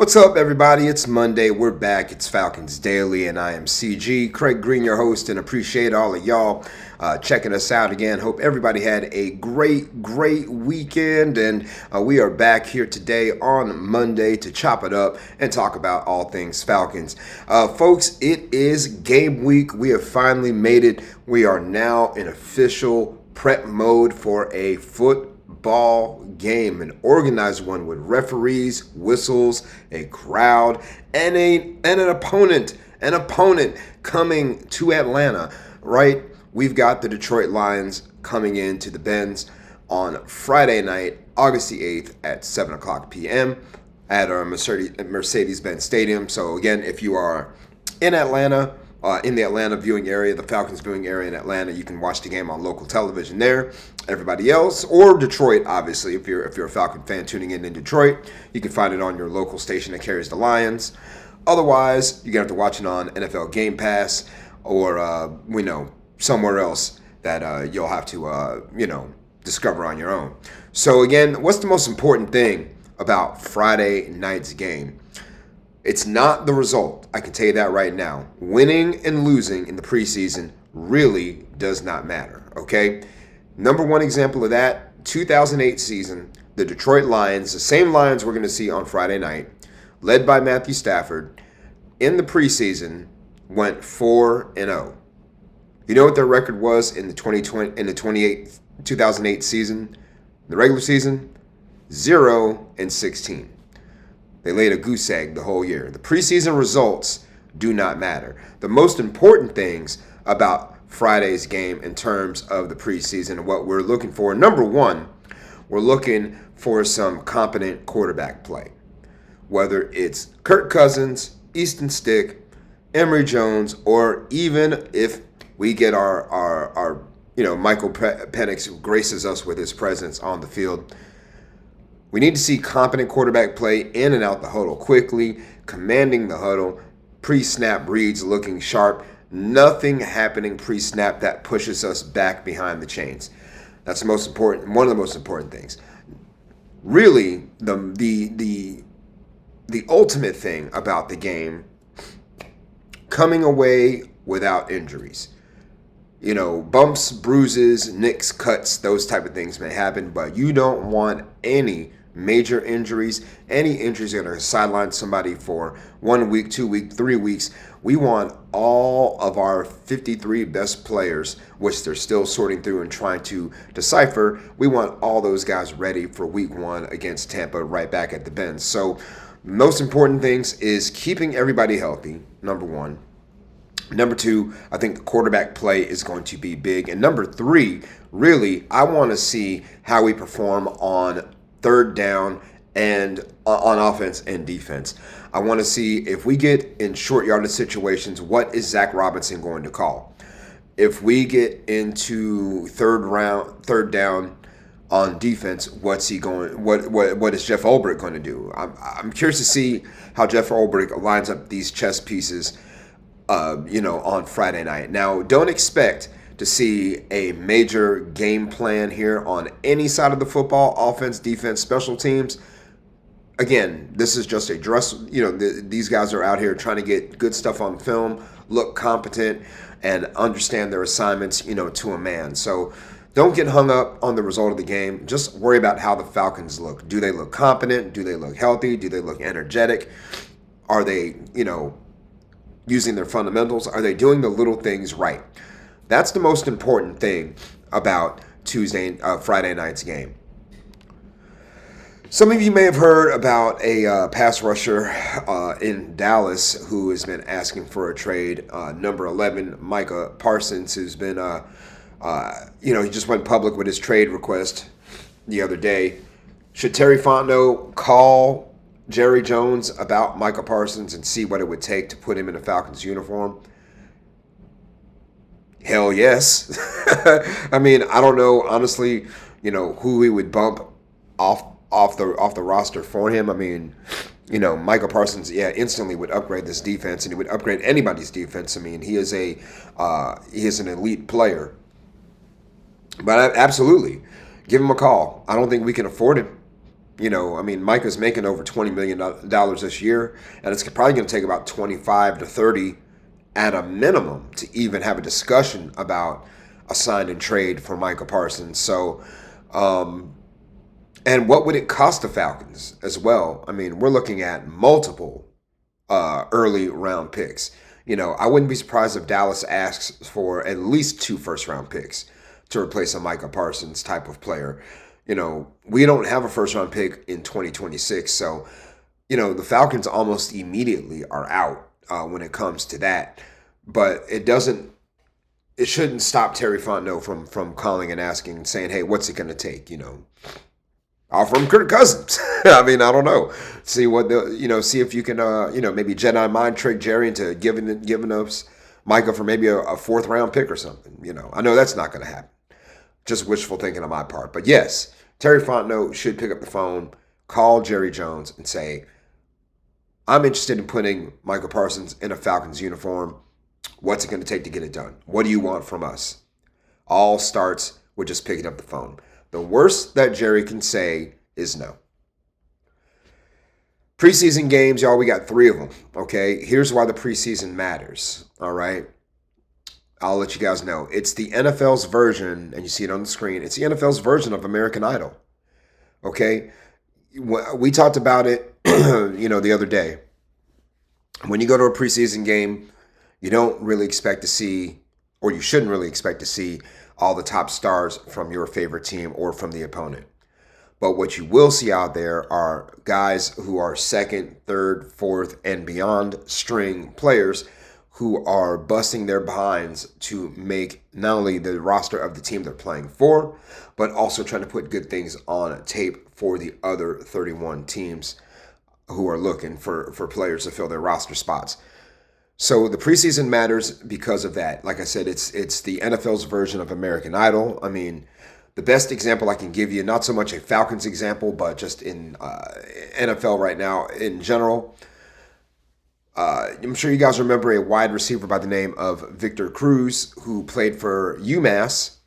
What's up, everybody? It's Monday. We're back. It's Falcons Daily, and I am CG, Craig Green, your host, and appreciate all of y'all checking us out again. Hope everybody had a great weekend, and we are back here today on Monday to chop it up and talk about all things Falcons. Folks, it is game week. We have finally made it. We are now in official prep mode for a football game, an organized one with referees, whistles, a crowd, and an opponent coming to Atlanta, right? We've got the Detroit Lions coming into the Benz on Friday night, August the 8th at 7 o'clock p.m. at our Mercedes-Benz Stadium. So again, if you are in Atlanta, in the Atlanta viewing area, the Falcons viewing area in Atlanta, you can watch the game on local television there. Everybody else, or Detroit, obviously, if you're a Falcon fan tuning in Detroit, you can find it on your local station that carries the Lions. Otherwise, you're going to have to watch it on NFL Game Pass or, somewhere else that you'll have to, discover on your own. So again, what's the most important thing about Friday night's game? It's not the result. I can tell you that right now. Winning and losing in the preseason really does not matter, okay? Number one example of that, 2008 season, the Detroit Lions, the same Lions we're going to see on Friday night, led by Matthew Stafford, in the preseason went 4-0. You know what their record was in the 2008 season? The regular season? 0-16. They laid a goose egg the whole year. The preseason results do not matter. The most important things about Friday's game in terms of the preseason and what we're looking for, number one, we're looking for some competent quarterback play. Whether it's Kirk Cousins, Easton Stick, Emory Jones, or even if we get our Michael Penix, who graces us with his presence on the field. We need to see competent quarterback play in and out the huddle quickly, commanding the huddle, pre-snap reads looking sharp, nothing happening pre-snap that pushes us back behind the chains. That's the most important, one of the most important things. Really, the ultimate thing about the game, coming away without injuries. Bumps, bruises, nicks, cuts, those type of things may happen, but you don't want any major injuries. Any injuries that are going to sideline somebody for 1 week, 2 weeks, 3 weeks. We want all of our 53 best players, which they're still sorting through and trying to decipher. We want all those guys ready for week 1 against Tampa, right back at the Benz. So most important things is keeping everybody healthy, number one. Number two, I think the quarterback play is going to be big. And number three, really, I want to see how we perform on third down and on offense and defense. I want to see if we get in short yardage situations, what is Zach Robinson going to call? If we get into third down on defense, what's he going? What is Jeff Ulbrich going to do? I'm curious to see how Jeff Ulbrich lines up these chess pieces on Friday night. Now, don't expect to see a major game plan here on any side of the football, offense, defense, special teams. Again, this is just a dress. These guys are out here trying to get good stuff on film, look competent, and understand their assignments, to a man. So don't get hung up on the result of the game. Just worry about how the Falcons look. Do they look competent? Do they look healthy? Do they look energetic? Are they, using their fundamentals? Are they doing the little things right? That's the most important thing about Friday night's game. Some of you may have heard about a pass rusher in Dallas who has been asking for a trade. Number 11, Micah Parsons, who's been, he just went public with his trade request the other day. Should Terry Fontenot call Jerry Jones about Micah Parsons and see what it would take to put him in a Falcons uniform? Hell yes. I mean, I don't know, honestly, who he would bump off the roster for him. I mean, Micah Parsons, instantly would upgrade this defense, and he would upgrade anybody's defense. I mean, he is an elite player. But absolutely, give him a call. I don't think we can afford him. I mean, Micah's making over $20 million this year, and it's probably going to take about 25 to 30 at a minimum to even have a discussion about a sign and trade for Micah Parsons. So, and what would it cost the Falcons as well? I mean, we're looking at multiple early round picks. I wouldn't be surprised if Dallas asks for at least 2 first round picks to replace a Micah Parsons type of player. We don't have a first round pick in 2026. So, the Falcons almost immediately are out when it comes to that. But it shouldn't stop Terry Fontenot from calling and asking and saying, hey, what's it going to take? Offer him Kirk Cousins. I mean, I don't know. See what see if you can, maybe Jedi mind trick Jerry into giving us Micah for maybe a 4th round pick or something. I know that's not going to happen. Just wishful thinking on my part. But yes, Terry Fontenot should pick up the phone, call Jerry Jones, and say, I'm interested in putting Micah Parsons in a Falcons uniform. What's it going to take to get it done? What do you want from us? All starts with just picking up the phone. The worst that Jerry can say is no. Preseason games, y'all, we got 3 of them, okay? Here's why the preseason matters, all right? I'll let you guys know. It's the NFL's version, and you see it on the screen, it's the NFL's version of American Idol, okay? We talked about it, the other day. When you go to a preseason game, you don't really expect to see, or you shouldn't really expect to see, all the top stars from your favorite team or from the opponent. But what you will see out there are guys who are 2nd, 3rd, 4th, and beyond string players who are busting their behinds to make not only the roster of the team they're playing for, but also trying to put good things on tape for the other 31 teams who are looking for players to fill their roster spots. So the preseason matters because of that. Like I said, it's the NFL's version of American Idol. I mean, the best example I can give you, not so much a Falcons example, but just in NFL right now in general. I'm sure you guys remember a wide receiver by the name of Victor Cruz, who played for UMass,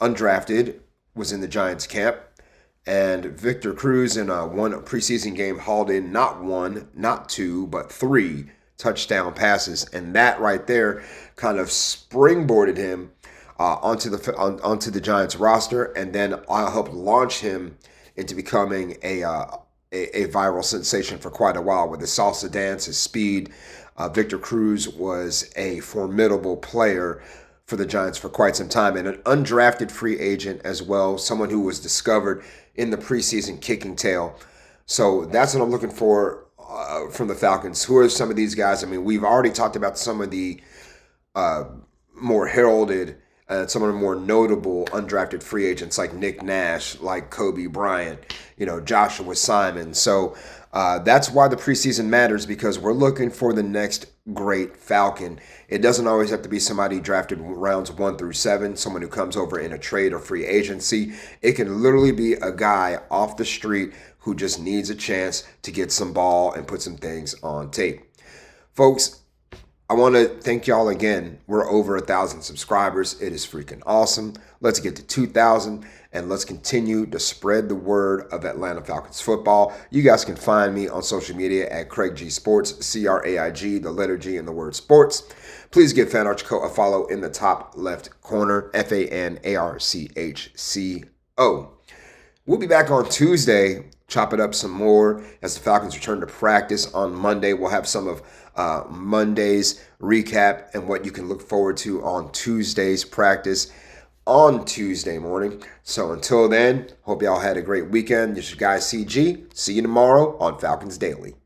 undrafted, was in the Giants camp. And Victor Cruz in one preseason game hauled in not 1, not 2, but 3 touchdown passes, and that right there kind of springboarded him onto the Giants roster, and then helped launch him into becoming a viral sensation for quite a while with his salsa dance, his speed. Victor Cruz was a formidable player for the Giants for quite some time, and an undrafted free agent as well, someone who was discovered in the preseason kicking tail. So that's what I'm looking for from the Falcons. Who are some of these guys? I mean, we've already talked about some of the more heralded and some of the more notable undrafted free agents like Nick Nash, like Kobe Bryant, Joshua Simon. So that's why the preseason matters, because we're looking for the next great Falcon. It doesn't always have to be somebody drafted rounds 1 through 7, someone who comes over in a trade or free agency. It can literally be a guy off the street who just needs a chance to get some ball and put some things on tape. Folks, I want to thank y'all again. We're over 1,000 subscribers. It is freaking awesome. Let's get to 2,000, and let's continue to spread the word of Atlanta Falcons football. You guys can find me on social media at Craig G Sports, CRAIG, the letter G in the word sports. Please give Fan Archco a follow in the top left corner, FANARCHCO. We'll be back on Tuesday, chop it up some more as the Falcons return to practice on Monday. We'll have some of Monday's recap and what you can look forward to on Tuesday's practice on Tuesday morning. So until then, hope y'all had a great weekend. This is your guy CG. See you tomorrow on Falcons Daily.